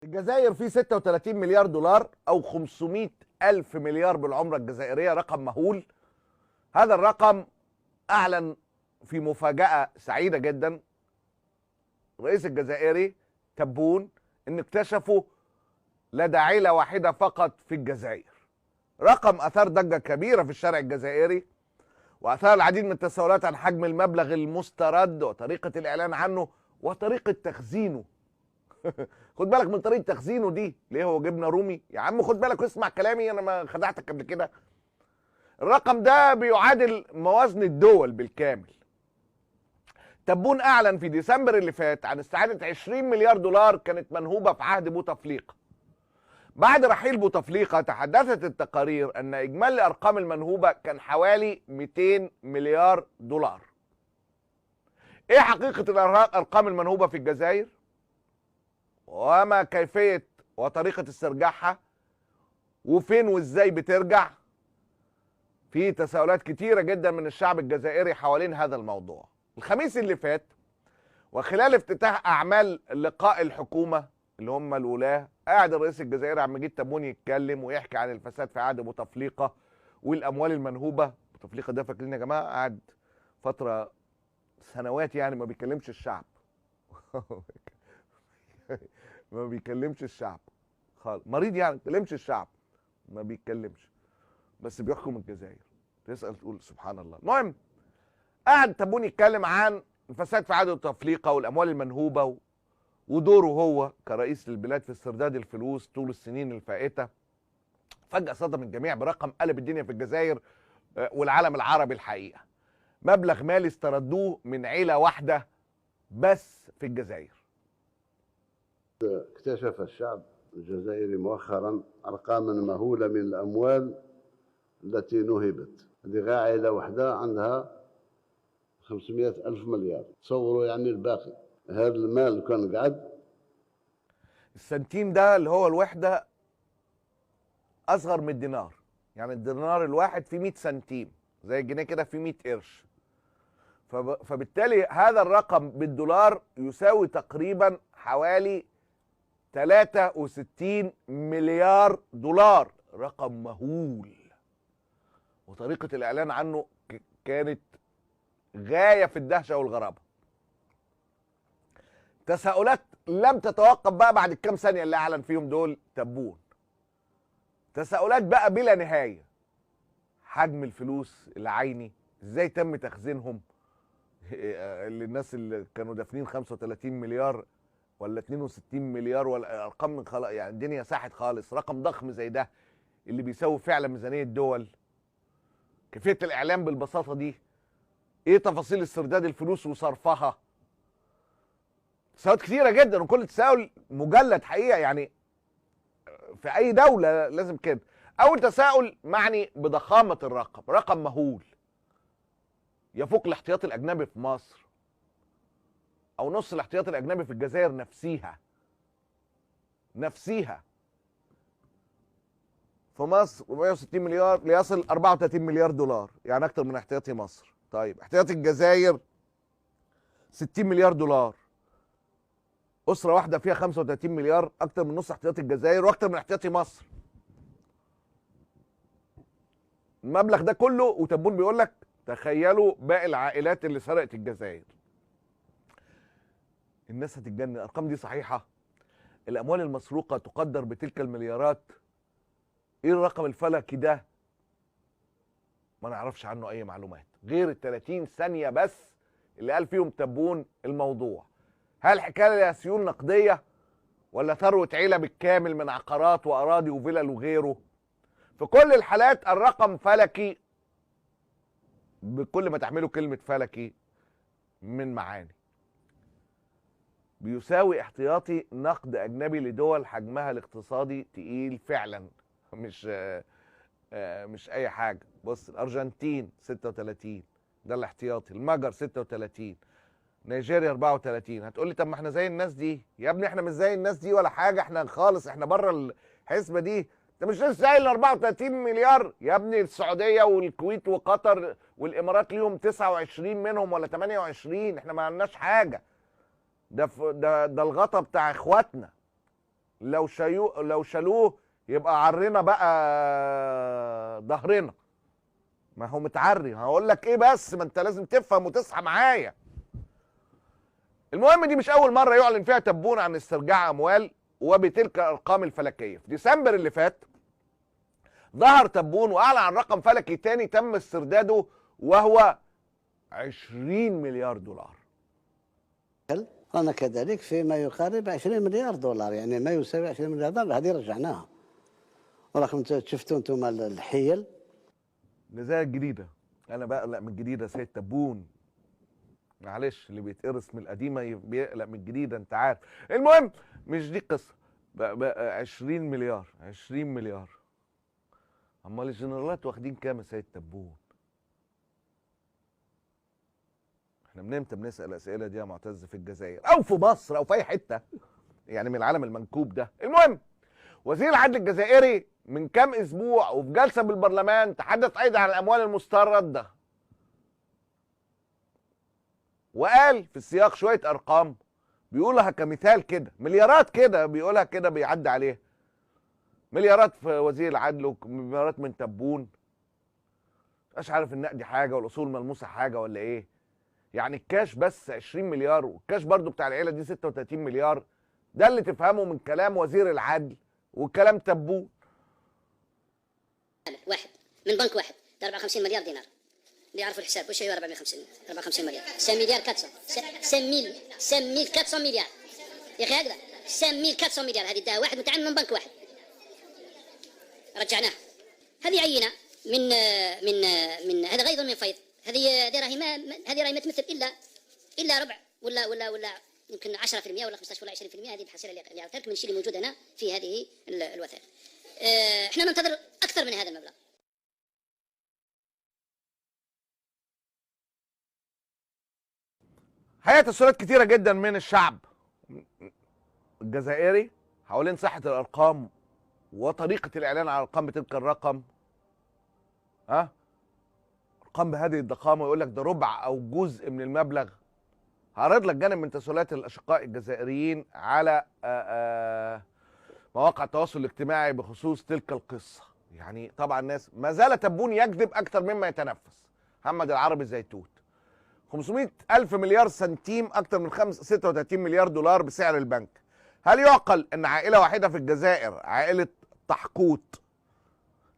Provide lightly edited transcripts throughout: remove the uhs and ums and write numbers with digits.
الجزائر فيه 36 مليار دولار او 500 الف مليار بالعمله الجزائريه، رقم مهول. هذا الرقم اعلن في مفاجاه سعيده جدا الرئيس الجزائري تبون ان اكتشفوا لدى عيله واحده فقط في الجزائر. رقم اثار ضجه كبيره في الشارع الجزائري، واثار العديد من التساؤلات عن حجم المبلغ المسترد وطريقه الاعلان عنه وطريقه تخزينه. خد بالك من طريقه تخزينه دي، ليه هو جبنه رومي؟ يا عم خد بالك واسمع كلامي، انا ما خدعتك قبل كده. الرقم ده بيعادل موازنه الدول بالكامل. تبون اعلن في ديسمبر اللي فات عن استعاده 20 مليار دولار كانت منهوبه في عهد بوتفليقه. بعد رحيل بوتفليقه تحدثت التقارير ان اجمالي الارقام المنهوبه كان حوالي 200 مليار دولار. ايه حقيقه الارقام المنهوبه في الجزائر؟ وما كيفيه وطريقه استرجاعها؟ وفين وازاي بترجع؟ في تساؤلات كتيره جدا من الشعب الجزائري حوالين هذا الموضوع. الخميس اللي فات وخلال افتتاح اعمال لقاء الحكومه اللي هم الولاه، قاعد الرئيس الجزائري عبد المجيد تبون يتكلم ويحكي عن الفساد في عهد بوتفليقه والاموال المنهوبه. بوتفليقه ده فاكرين يا جماعه قعد فتره سنوات يعني ما بيكلمش الشعب. ما بيكلمش الشعب خالص، مريض يعني ما بيكلمش الشعب، ما بيتكلمش بس بيحكم الجزائر. تسال تقول سبحان الله. المهم قعد تبون يتكلم عن الفساد في عهد بوتفليقه والاموال المنهوبه ودوره هو كرئيس للبلاد في استرداد الفلوس طول السنين الفائته. فجأة صدم الجميع برقم قلب الدنيا في الجزائر والعالم العربي الحقيقة. مبلغ مالي استردوه من عيلة واحدة بس في الجزائر. اكتشف الشعب الجزائري مؤخرا أرقاما مهولة من الأموال التي نهبت. هذه عائلة واحدة عندها 500 ألف مليار. تصوروا يعني الباقي هذا المال كان قعد. السنتيم ده اللي هو الوحدة أصغر من الدينار، يعني الدينار الواحد فيه 100 سنتيم، زي الجنيه كده فيه 100 قرش. فبالتالي هذا الرقم بالدولار يساوي تقريبا حوالي 63 مليار دولار. رقم مهول، وطريقة الإعلان عنه كانت غاية في الدهشة والغرابة. تساؤلات لم تتوقف بقى بعد الكام ثانية اللي أعلن فيهم دول تبون. تساؤلات بقى بلا نهاية. حجم الفلوس العيني، ازاي تم تخزينهم؟ اللي الناس اللي كانوا دافنين 35 مليار ولا 62 مليار ولا ارقام من خلاص، يعني الدنيا ساحت خالص. رقم ضخم زي ده اللي بيساوي فعلا ميزانية دول. كيفية الإعلام بالبساطة دي؟ ايه تفاصيل استرداد الفلوس وصرفها؟ تساؤلات كتيرة جدا، وكل تساؤل مجلد حقيقة. يعني في أي دولة لازم كده. أول تساؤل معني بضخامة الرقم، رقم مهول يفوق الاحتياطي الأجنبي في مصر أو نص الاحتياطي الأجنبي في الجزائر نفسيها. في مصر 460 مليار ليصل 34 مليار دولار، يعني أكتر من احتياطي مصر. طيب احتياطي الجزائر 60 مليار دولار، أسرة واحدة فيها 35 مليار، أكتر من نص احتياطي الجزائر وأكتر من احتياطي مصر. المبلغ ده كله وتبون بيقول لك تخيلوا باقي العائلات اللي سرقت الجزائر. الناس هتتجنن. الارقام دي صحيحه؟ الاموال المسروقه تقدر بتلك المليارات. ايه الرقم الفلكي ده؟ ما نعرفش عنه اي معلومات غير ال 30 ثانيه بس اللي قال فيهم تبون الموضوع. هل حكايه سيول نقديه ولا ثروه عيله بالكامل من عقارات واراضي وفلل وغيره؟ في كل الحالات الرقم فلكي بكل ما تحمله كلمة فلكي من معاني. بيساوي احتياطي نقد أجنبي لدول حجمها الاقتصادي تقيل فعلا، مش أي حاجة. بص، الأرجنتين 36 ده الاحتياطي، المجر 36، نيجيريا 34. هتقولي طب ما احنا زي الناس دي. يا ابني احنا مش زي الناس دي ولا حاجة، احنا خالص احنا بره الحسبة دي. انت مش لسه قايل 34 مليار يا ابني؟ السعوديه والكويت وقطر والامارات ليهم 29 منهم ولا 28. احنا ما عندناش حاجه. ده الغطا بتاع اخواتنا. لو شالوه يبقى عرنا بقى ظهرنا. ما هو متعري، هقول لك ايه بس، ما انت لازم تفهم وتصحى معايا. المهم دي مش اول مره يعلن فيها تبون عن استرجاع اموال وبتلك الارقام الفلكيه. في ديسمبر اللي فات ظهر تبون واعلن عن رقم فلكي تاني تم استرداده، وهو 20 مليار دولار. أنا كذلك فيما يقارب 20 مليار دولار، يعني ما يساوي 20 مليار دولار، هذه رجعناها. ولكن شفتوا انتم الحيل ده زي الجديده. انا بقلق من الجديده سيد تبون، معلش، اللي بيتقرص من القديمه بيقلق من الجديده، انت عارف. المهم مش دي القصه. بقى 20 مليار 20 مليار. امال الجنرالات واخدين كام يا سيد تبون؟ احنا من امتى بنسال الاسئله دي يا معتز في الجزائر او في مصر او في اي حته يعني من العالم المنكوب ده؟ المهم وزير العدل الجزائري من كام اسبوع وفي جلسه بالبرلمان تحدث ايضا عن الاموال المسترده، وقال في السياق شويه ارقام بيقولها كمثال كده، مليارات كده بيقولها كده بيعدي عليها، مليارات في وزير العدل ومليارات من تبون. مش عارف النقد حاجه والاصول الملموسه حاجه ولا ايه؟ يعني الكاش بس 20 مليار، والكاش برضو بتاع العيله دي 36 مليار. ده اللي تفهمه من كلام وزير العدل وكلام تبون. واحد من بنك واحد ده 54 مليار دينار. اللي يعرفوا الحساب وش هي 54 مليار 5 مليار 5400 مليار يا اخي، هكذا 5400 مليار. هذه ده واحد متعامل من بنك واحد رجعناه. هذه عينه من هذا غير من فيض. هذه راهي ما تمثل الا ربع ولا يمكن 10% ولا 15 ولا 20%. هذه الحصيله اللي عرفتها لكم من الشيء اللي موجود هنا في هذه الوثائق. احنا ننتظر اكثر من هذا المبلغ. حقيقة تساؤلات كتيرة جدا من الشعب الجزائري حوالين صحة الأرقام وطريقة الإعلان عن الأرقام بتلك الرقم. أرقام بهذه الضخامة ويقول لك ده ربع أو جزء من المبلغ. هعرض لك جانب من تساؤلات الأشقاء الجزائريين على مواقع التواصل الاجتماعي بخصوص تلك القصة. يعني طبعا الناس ما زال تبون يكذب أكثر مما يتنفس. محمد العربي زيتوت 500 ألف مليار سنتيم، أكثر من 36 مليار دولار بسعر البنك. هل يعقل أن عائلة واحدة في الجزائر، عائلة طحكوت،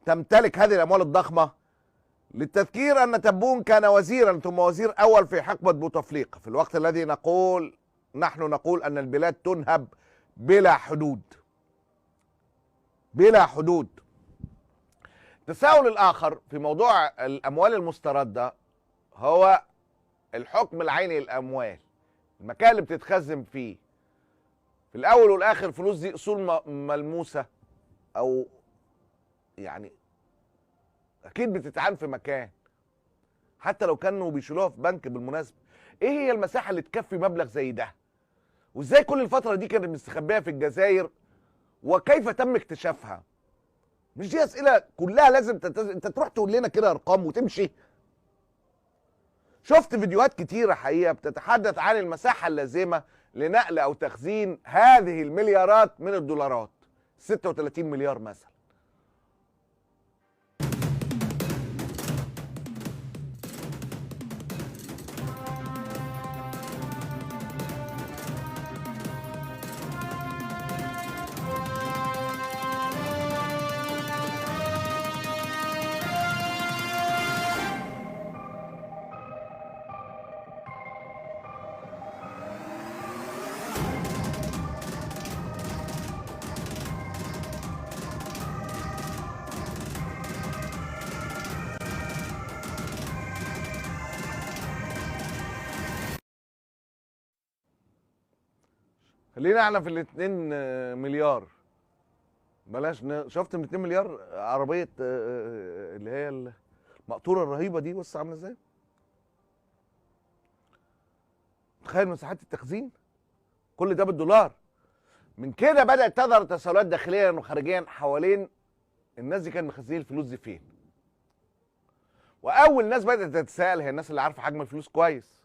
تمتلك هذه الأموال الضخمة؟ للتذكير أن تبون كان وزيرا ثم وزير أول في حقبة بوتفليقة، في الوقت الذي نحن نقول أن البلاد تنهب بلا حدود. بلا حدود. التساؤل الآخر في موضوع الأموال المستردة هو الحكم العيني للأموال، المكان اللي بتتخزن فيه. في الأول والآخر الفلوس دي أصول ملموسة، أو يعني أكيد بتتعان في مكان، حتى لو كانوا بيشيلوها في بنك. بالمناسبة إيه هي المساحة اللي تكفي مبلغ زي ده؟ وإزاي كل الفترة دي كانت مستخبية في الجزائر؟ وكيف تم اكتشافها؟ مش دي أسئلة كلها لازم أنت تروح تقول لنا كده أرقام وتمشي؟ شفت فيديوهات كتيرة حقيقة بتتحدث عن المساحة اللازمة لنقل أو تخزين هذه المليارات من الدولارات، 36 مليار مثلا. خلينا احنا في ال2 مليار. بلاش شفت من 2 مليار عربيه اللي هي المقطوره الرهيبه دي، بص عامله ازاي. تخيل مساحات التخزين كل ده بالدولار. من كده بدات تظهر تساؤلات داخليا وخارجيا حوالين الناس دي كانوا مخزنين الفلوس دي فين. واول ناس بدات تتساءل هي الناس اللي عارفه حجم الفلوس كويس.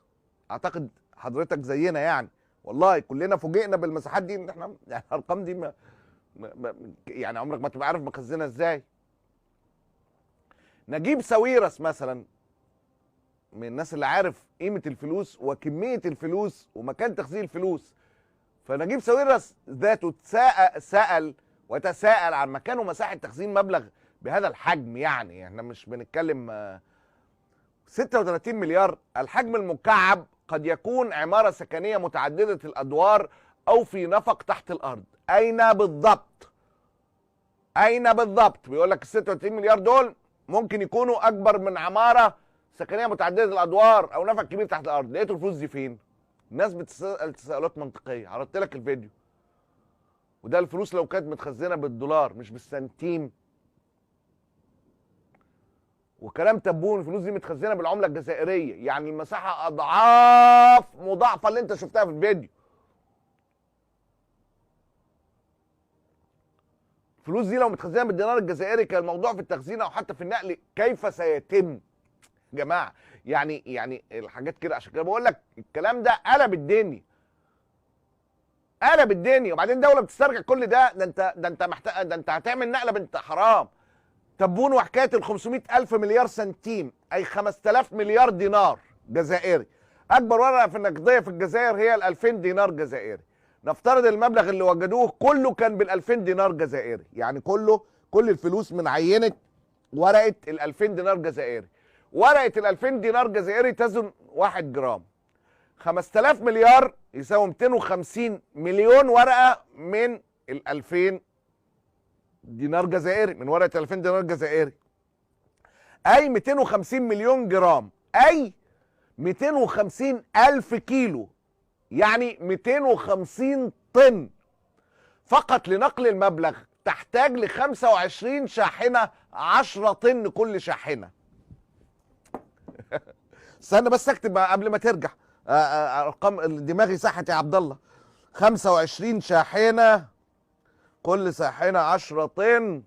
اعتقد حضرتك زينا يعني، والله كلنا فوجئنا بالمساحات دي، ان احنا يعني الارقام دي يعني عمرك ما تبقى عارف مخزنها ازاي. نجيب ساويرس مثلا من الناس اللي عارف قيمه الفلوس وكميه الفلوس ومكان تخزين الفلوس. فنجيب ساويرس ذاته سأل وتساءل عن مكان ومساحه تخزين مبلغ بهذا الحجم. يعني احنا مش بنتكلم 36 مليار. الحجم المكعب قد يكون عماره سكنيه متعدده الادوار او في نفق تحت الارض. اين بالضبط؟ اين بالضبط؟ بيقول لك ال 36 مليار دول ممكن يكونوا اكبر من عماره سكنيه متعدده الادوار او نفق كبير تحت الارض. لقيتوا الفلوس دي فين؟ الناس بتسال تساؤلات منطقيه. عرضت لك الفيديو. وده الفلوس لو كانت متخزنه بالدولار مش بالسنتيم. وكلام تبون الفلوس دي متخزنه بالعمله الجزائريه، يعني المساحه اضعاف مضاعفه اللي انت شفتها في الفيديو. الفلوس دي لو متخزنه بالدينار الجزائري كان الموضوع في التخزين او حتى في النقل كيف سيتم؟ يا جماعه يعني الحاجات كده. عشان كده بقول لك الكلام ده قلب الدنيا. قلب الدنيا. وبعدين دوله بتسترجع كل ده محتاج، ده انت هتعمل نقله بنت حرام. تبون وحكايه ال 500,000 مليار سنتيم اي 5000 مليار دينار جزائري. اكبر ورقه في النقديه في الجزائر هي ال 2000 دينار جزائري. نفترض المبلغ اللي وجدوه كله كان بال 2000 دينار جزائري، يعني كل الفلوس من عينه ورقه ال 2000 دينار جزائري. ورقه ال 2000 دينار جزائري تزن 1 جرام. 5000 مليار يساوي 250 مليون ورقه من ال 2000 دينار جزائري، من ورقه 2000 دينار جزائري. اي 250 مليون جرام، اي 250 الف كيلو، يعني 250 طن. فقط لنقل المبلغ تحتاج ل 25 شاحنه 10 طن كل شاحنه. استنى بس اكتب قبل ما ترجع ارقام دماغي ساحت يا عبد الله. 25 شاحنه كل شاحنه 10 طن،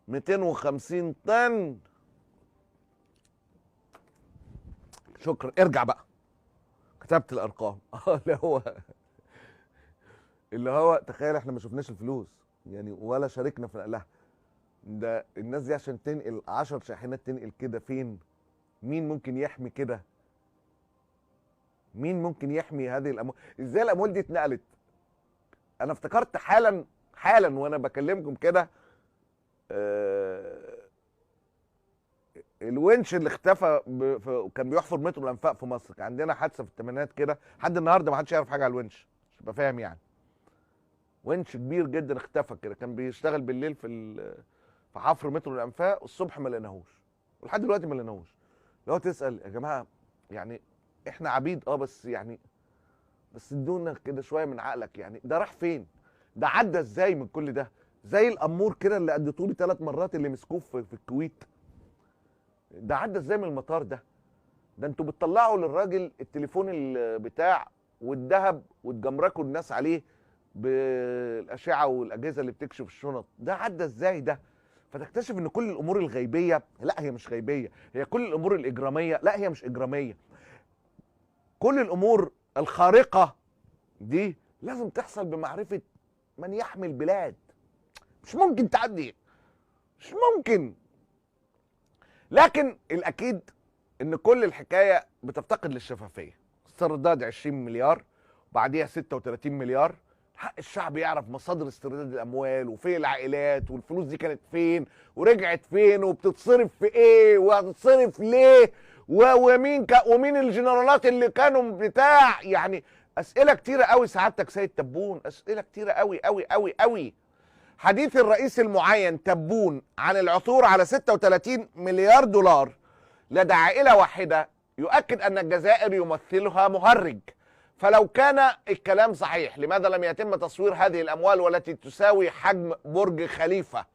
250 طن. شكرا. ارجع بقى. كتبت الارقام. اللي هو تخيل احنا ما شفناش الفلوس يعني ولا شاركنا في نقلها. ده الناس دي عشان تنقل 10 شاحنات تنقل كده فين؟ مين ممكن يحمي كده؟ مين ممكن يحمي هذه الاموال؟ ازاي الاموال دي اتنقلت؟ انا افتكرت حالا وانا بكلمكم كده الونش اللي اختفى كان بيحفر مترو الانفاق في مصر. كان عندنا حادثه في الثمانينات كده، لحد النهارده ما حدش يعرف حاجه على الونش. مش تبقى فاهم يعني. ونش كبير جدا اختفى كده، كان بيشتغل بالليل في حفر مترو الانفاق، والصبح ما لقيناهوش، ولحد دلوقتي ما لقيناهوش. لو تسال يا جماعه يعني احنا عبيد بس يعني بس ادونا كده شويه من عقلك. يعني ده راح فين؟ ده عدى ازاي من كل ده؟ زي الامور كده اللي اديتوا لي 3 مرات اللي مسكوه في الكويت. ده عدى ازاي من المطار ده؟ ده انتوا بتطلعوا للراجل التليفون بتاع والذهب وتجمركوا الناس عليه بالاشعه والاجهزه اللي بتكشف الشنط. ده عدى ازاي ده؟ فتكتشف ان كل الامور الغيبيه، لا هي مش غيبيه، هي كل الامور الاجراميه، لا هي مش اجراميه. كل الامور الخارقه دي لازم تحصل بمعرفه من يحمي البلاد. مش ممكن تعدي، مش ممكن. لكن الاكيد ان كل الحكايه بتفتقد للشفافيه. استرداد 20 مليار وبعديها 36 مليار. حق الشعب يعرف مصادر استرداد الاموال وفين العائلات والفلوس دي كانت فين ورجعت فين وبتتصرف في ايه وهتتصرف ليه ومين الجنرالات اللي كانوا بتاع. يعني اسئله كتيره قوي سعادتك سيد تبون، اسئله كتيره قوي قوي قوي قوي. حديث الرئيس المعين تبون عن العثور على 36 مليار دولار لدى عائله واحده يؤكد ان الجزائر يمثلها مهرج. فلو كان الكلام صحيح لماذا لم يتم تصوير هذه الأموال والتي تساوي حجم برج خليفة؟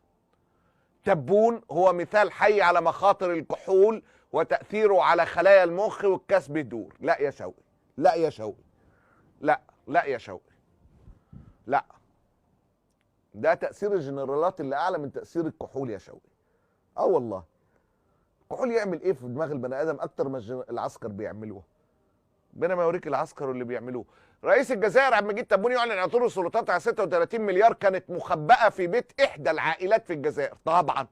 تبون هو مثال حي على مخاطر الكحول وتأثيره على خلايا المخ والكاس بيدور. لا يا شوقي، لا يا شوقي، لا يا شوقي، لا. ده تأثير الجنرالات اللي أعلى من تأثير الكحول يا شوقي. والله الكحول يعمل إيه في دماغ البني آدم أكتر ما العسكر بيعملوه. ربنا ما يوريك العسكر واللي بيعملوه. رئيس الجزائر عبد المجيد تبون يعلن عثور السلطات على 36 مليار كانت مخبأة في بيت إحدى العائلات في الجزائر. طبعا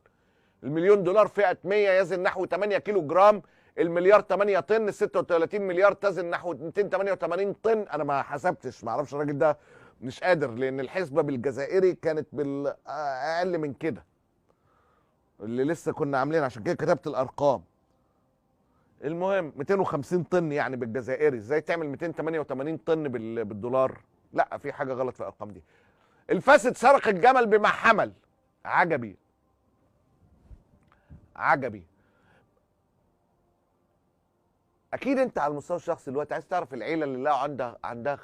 المليون دولار فئة 100 يزن نحو 8 كيلو جرام، المليار 8 طن، ال 36 مليار تزن نحو 288 طن. أنا ما حسبتش، ما أعرفش الراجل ده مش قادر، لأن الحسبة بالجزائري كانت بالأقل من كده اللي لسه كنا عاملين، عشان كده كتبت الأرقام. المهم 250 طن يعني بالجزائري، ازاي تعمل 288 طن بالدولار؟ لا، في حاجه غلط في الارقام دي. الفاسد سرق الجمل بما حمل. عجبي عجبي. اكيد انت على المستوى الشخصي دلوقتي عايز تعرف العيله اللي لقوا عندها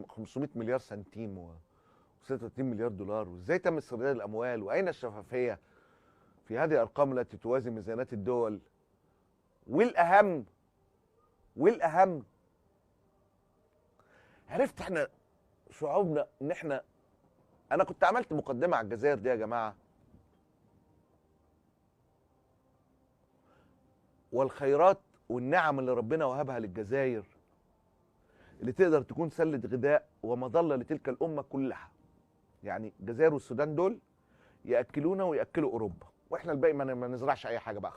500 مليار سنتيم و 36 مليار دولار، وازاي تم استرداد الاموال، واين الشفافيه في هذه الارقام التي توازي ميزانات الدول. والاهم عرفت احنا شعوبنا ان احنا، انا كنت عملت مقدمه على الجزائر دي يا جماعه، والخيرات والنعم اللي ربنا وهبها للجزائر اللي تقدر تكون سله غذاء ومظله لتلك الامه كلها. يعني الجزائر والسودان دول ياكلونا وياكلوا اوروبا، واحنا الباقي ما نزرعش اي حاجه بقى.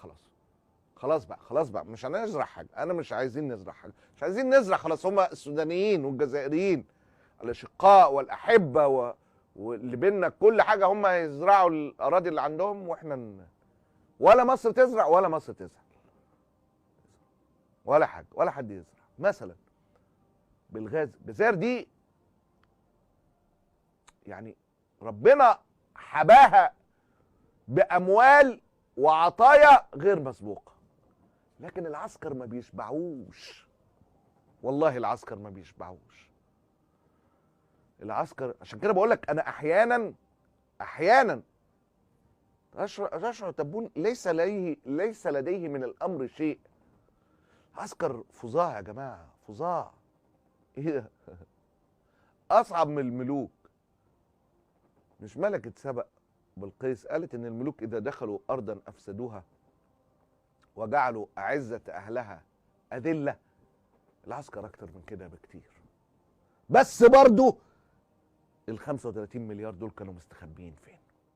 خلاص بقى مش هنزرع حاجه. انا مش عايزين نزرع حاجه، مش عايزين نزرع خلاص. هم السودانيين والجزائريين الاشقاء والاحبه واللي بينا كل حاجه، هم يزرعوا الاراضي اللي عندهم، واحنا ولا مصر تزرع ولا مصر تزرع ولا حاجه، ولا حد يزرع. مثلا بالغاز، الجزائر دي يعني ربنا حباها باموال وعطايا غير مسبوقه، لكن العسكر ما بيشبعوش. والله العسكر ما بيشبعوش. العسكر، عشان كده بقول لك انا احيانا اشعر تبون ليس لديه من الامر شيء. عسكر فظاع يا جماعه، فظاع. ايه ده؟ اصعب من الملوك. مش ملكة سبأ بلقيس قالت ان الملوك اذا دخلوا ارضا افسدوها وجعلوا اعزة اهلها اذلة. العسكر اكتر من كده بكتير. بس برضو ال 35 مليار دول كانوا مستخبيين فين؟